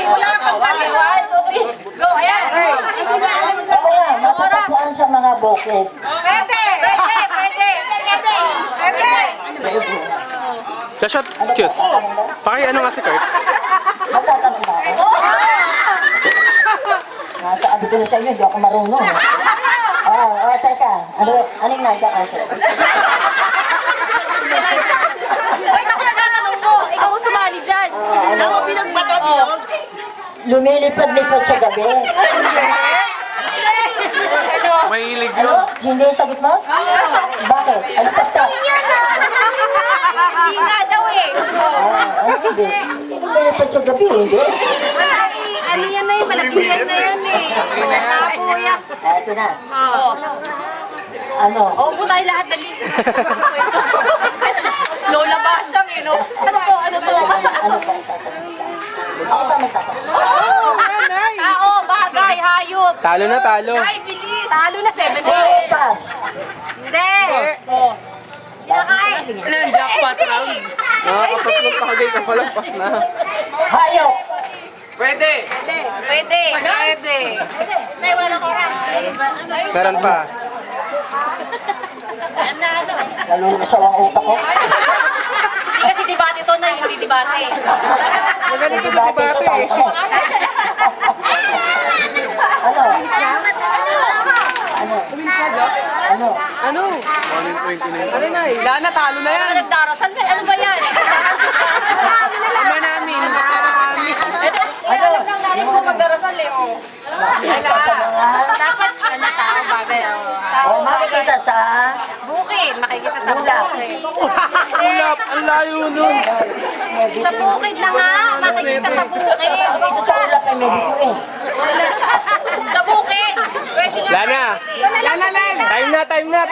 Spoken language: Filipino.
Wala kang tali. 1, 2, 3. Go, ayan. Ako na, matatagpuan sa mga bukid. Pwede. Pwede. Shot, excuse. Ano nga si Kurt? Magtatanong ba ako? Nasabi ko na sa inyo, di ako marunong. Teka. Anong nagka-answer? Ay, ako nagtatanong mo. Ikaw ang sumali dyan. Ako bilog. Lumilipad-lipad sa gabi. Mahilig yun. Hindi yung sagot mo? Bakit? Ang stop. Hindi nga daw eh. Hindi. Lumilipad sa gabi, hindi. Ano yan na yun? Malakihan na yan eh. Tapuyak. Ito na. Ano? Oo po tayo lahat naging Lola Basyang eh, no? Ano to? Ano pa ang tatanong? Ako ba magtatanong? Tao, bagay, hayop. Talo na, talo. Ay, bilis. Talo na 7 Pass. Hindi. Oh. Hindi na kain. Ano yung jackpot round? Nakakapatlong pakagay ka pala, pas na. Hayop. Pwede. Pwede. Nay, wala ng oras. Meron pa. Nalulusaw ang utak ko. Hindi kasi debate to na, hindi debate. Magaling ka debate. Ano? Ano? 129. Ano na eh? Lana, talo na Ano yan. nagdarasal na? Ano ba yan? Ama namin. Ano lang namin kung magdarasal eh, oh. Dapat, tao bagay, O, makikita sa Bukid, makikita sa Ulap. bukid. Ulap, ang layo nun. Sa bukid na nga, makikita sa bukid. Ito sa ulap ay may bito eh. Sa bukid. Pwede nga. Lana. Time na.